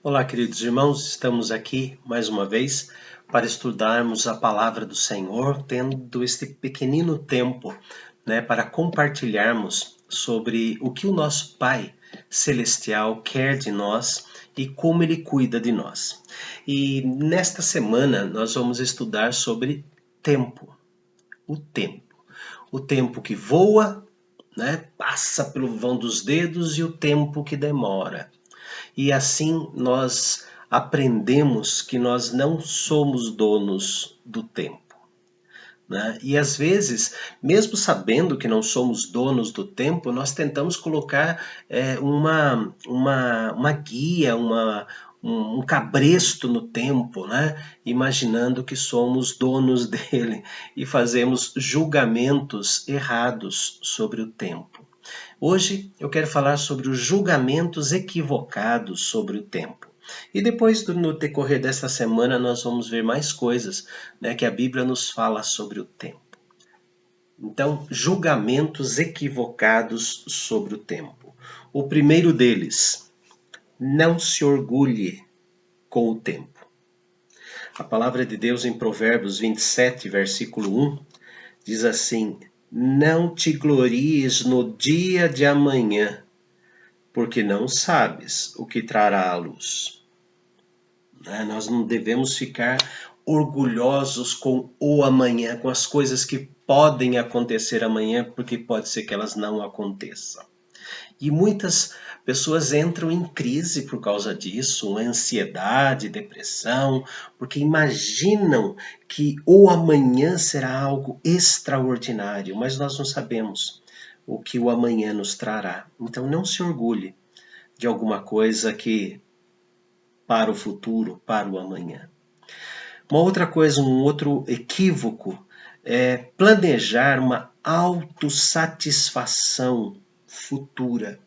Olá, queridos irmãos, estamos aqui mais uma vez para estudarmos a palavra do Senhor, tendo este pequenino tempo, para compartilharmos sobre o que o nosso Pai Celestial quer de nós e como Ele cuida de nós. E nesta semana nós vamos estudar sobre tempo, o tempo. O tempo que voa, passa pelo vão dos dedos e o tempo que demora. E assim nós aprendemos que nós não somos donos do tempo. E às vezes, mesmo sabendo que não somos donos do tempo, nós tentamos colocar uma guia, um cabresto no tempo, imaginando que somos donos dele e fazemos julgamentos errados sobre o tempo. Hoje eu quero falar sobre os julgamentos equivocados sobre o tempo. E depois, no decorrer desta semana, nós vamos ver mais coisas que a Bíblia nos fala sobre o tempo. Então, julgamentos equivocados sobre o tempo. O primeiro deles, não se orgulhe com o tempo. A palavra de Deus em Provérbios 27, versículo 1, diz assim: não te glories no dia de amanhã, porque não sabes o que trará a luz. Nós não devemos ficar orgulhosos com o amanhã, com as coisas que podem acontecer amanhã, porque pode ser que elas não aconteçam. E muitas pessoas entram em crise por causa disso, ansiedade, depressão, porque imaginam que o amanhã será algo extraordinário, mas nós não sabemos o que o amanhã nos trará. Então não se orgulhe de alguma coisa que para o futuro, para o amanhã. Uma outra coisa, um outro equívoco é planejar uma autossatisfação futura.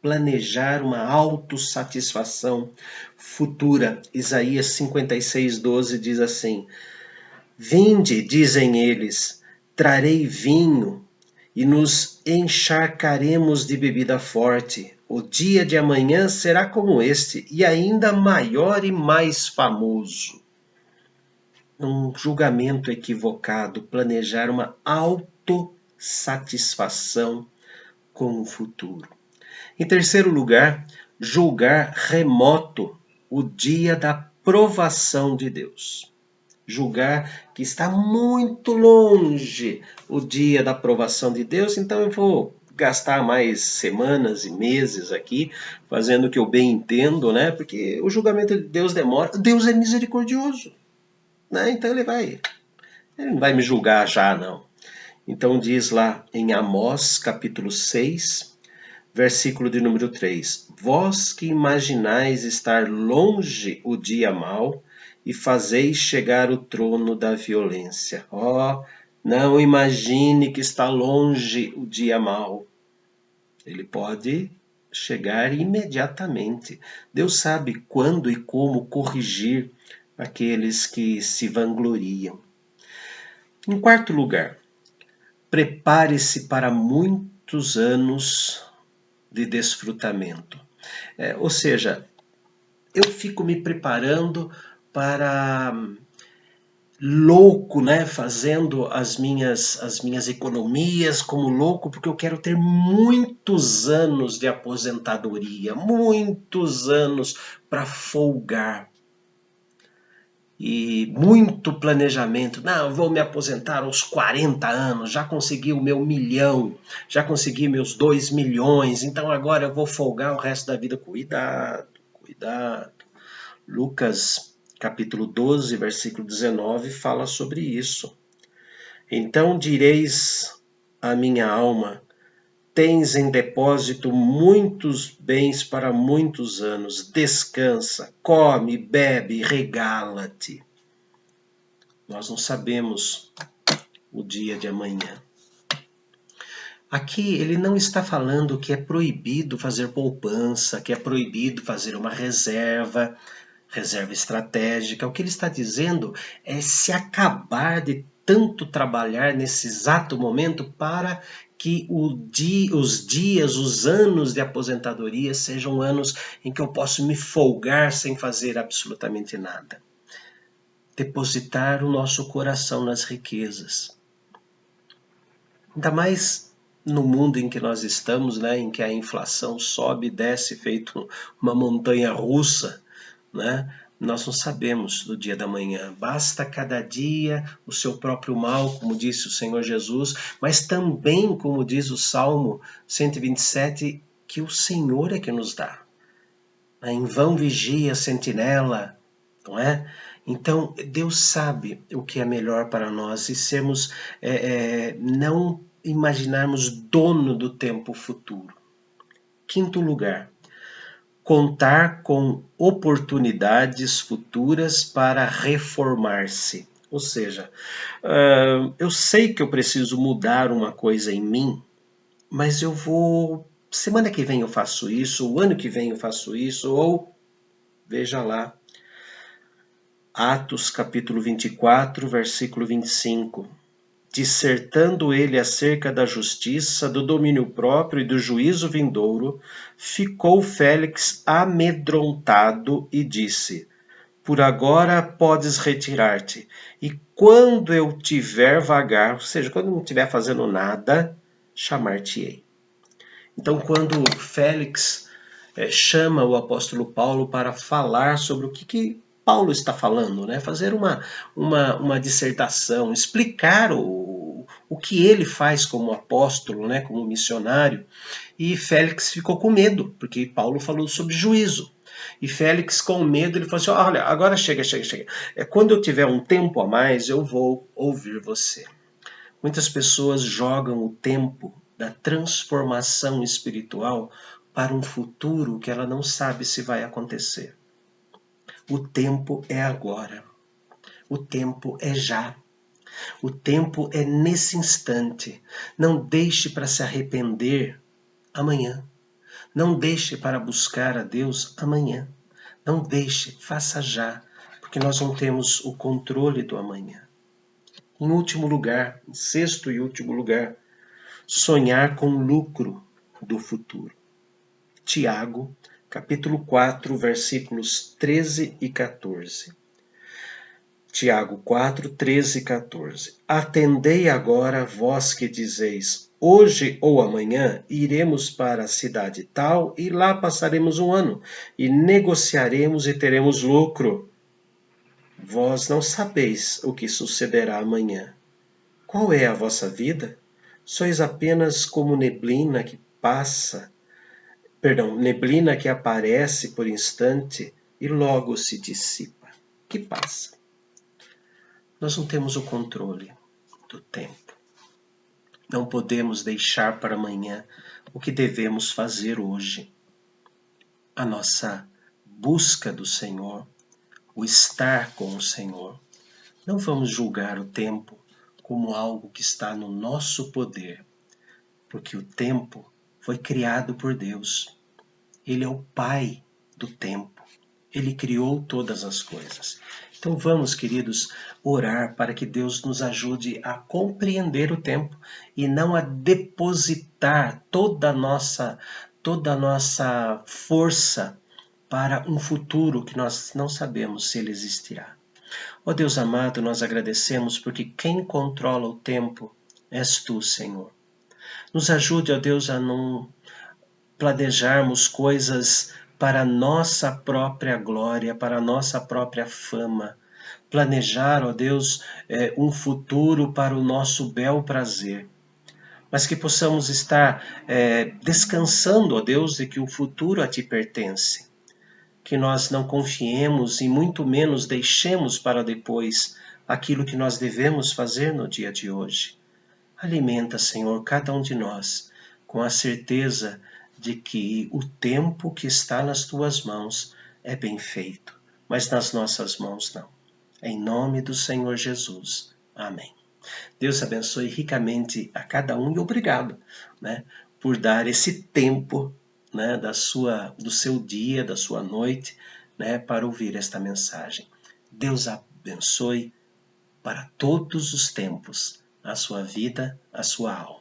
Planejar uma autossatisfação futura. Isaías 56:12 diz assim: vinde, dizem eles, trarei vinho e nos encharcaremos de bebida forte. O dia de amanhã será como este, e ainda maior e mais famoso. Um julgamento equivocado, planejar uma autossatisfação com o futuro. Em terceiro lugar, julgar remoto o dia da provação de Deus. Julgar que está muito longe o dia da provação de Deus, então eu vou gastar mais semanas e meses aqui fazendo o que eu bem entendo, porque o julgamento de Deus demora. Deus é misericordioso, então ele não vai me julgar já, não. Então diz lá em Amós, capítulo 6, versículo de número 3. Vós que imaginais estar longe o dia mau e fazeis chegar o trono da violência. Não imagine que está longe o dia mau. Ele pode chegar imediatamente. Deus sabe quando e como corrigir aqueles que se vangloriam. Em quarto lugar, prepare-se para muitos anos de desfrutamento. Ou seja, eu fico me preparando para louco, fazendo as minhas economias como louco, porque eu quero ter muitos anos de aposentadoria, muitos anos para folgar. E muito planejamento. Não, eu vou me aposentar aos 40 anos, já consegui o meu 1 milhão, já consegui meus 2 milhões, então agora eu vou folgar o resto da vida. Cuidado, cuidado. Lucas capítulo 12, versículo 19, fala sobre isso. Então direis à minha alma, tens em depósito muitos bens para muitos anos, descansa, come, bebe, regala-te. Nós não sabemos o dia de amanhã. Aqui ele não está falando que é proibido fazer poupança, que é proibido fazer uma reserva estratégica. O que ele está dizendo é se acabar de tanto trabalhar nesse exato momento para que os dias, os anos de aposentadoria sejam anos em que eu posso me folgar sem fazer absolutamente nada. Depositar o nosso coração nas riquezas. Ainda mais no mundo em que nós estamos, né, em que a inflação sobe e desce feito uma montanha russa, né? Nós não sabemos do dia da manhã. Basta cada dia o seu próprio mal, como disse o Senhor Jesus, mas também, como diz o Salmo 127, que o Senhor é que nos dá. Em vão vigia a sentinela, não é? Então, Deus sabe o que é melhor para nós e sermos, não imaginarmos dono do tempo futuro. Quinto lugar, contar com oportunidades futuras para reformar-se. Ou seja, eu sei que eu preciso mudar uma coisa em mim, mas eu vou... Semana que vem eu faço isso, o ano que vem eu faço isso, ou... Veja lá, Atos capítulo 24, versículo 25. Dissertando ele acerca da justiça, do domínio próprio e do juízo vindouro, ficou Félix amedrontado e disse: Por agora podes retirar-te, e quando eu tiver vagar, ou seja, quando não estiver fazendo nada, chamar-te-ei. Então, quando Félix chama o apóstolo Paulo para falar sobre o que Paulo está falando, né? Fazer uma dissertação, explicar o que ele faz como apóstolo, né? Como missionário. E Félix ficou com medo, porque Paulo falou sobre juízo. E Félix, com medo, ele falou assim: olha, agora chega. Quando eu tiver um tempo a mais, eu vou ouvir você. Muitas pessoas jogam o tempo da transformação espiritual para um futuro que ela não sabe se vai acontecer. O tempo é agora. O tempo é já. O tempo é nesse instante. Não deixe para se arrepender amanhã. Não deixe para buscar a Deus amanhã. Não deixe, faça já, porque nós não temos o controle do amanhã. Em último lugar, em sexto e último lugar, sonhar com o lucro do futuro. Tiago, capítulo 4, versículos 13 e 14. Tiago 4, 13 e 14. Atendei agora, vós que dizeis, hoje ou amanhã iremos para a cidade tal e lá passaremos um ano e negociaremos e teremos lucro. Vós não sabeis o que sucederá amanhã. Qual é a vossa vida? Sois apenas como neblina que aparece por instante e logo se dissipa. Que passa? Nós não temos o controle do tempo. Não podemos deixar para amanhã o que devemos fazer hoje. A nossa busca do Senhor, o estar com o Senhor. Não vamos julgar o tempo como algo que está no nosso poder, porque o tempo foi criado por Deus. Ele é o Pai do tempo. Ele criou todas as coisas. Então vamos, queridos, orar para que Deus nos ajude a compreender o tempo e não a depositar toda a nossa força para um futuro que nós não sabemos se ele existirá. Ó Deus amado, nós agradecemos porque quem controla o tempo és tu, Senhor. Nos ajude, ó Deus, a não planejarmos coisas para a nossa própria glória, para a nossa própria fama. Planejar, ó Deus, um futuro para o nosso bel prazer. Mas que possamos estar descansando, ó Deus, de que o futuro a ti pertence. Que nós não confiemos e muito menos deixemos para depois aquilo que nós devemos fazer no dia de hoje. Alimenta, Senhor, cada um de nós com a certeza de que o tempo que está nas tuas mãos é bem feito, mas nas nossas mãos não. Em nome do Senhor Jesus. Amém. Deus abençoe ricamente a cada um e obrigado, né, por dar esse tempo, né, do seu dia, da sua noite, né, para ouvir esta mensagem. Deus abençoe. para todos os tempos, a sua vida, a sua alma.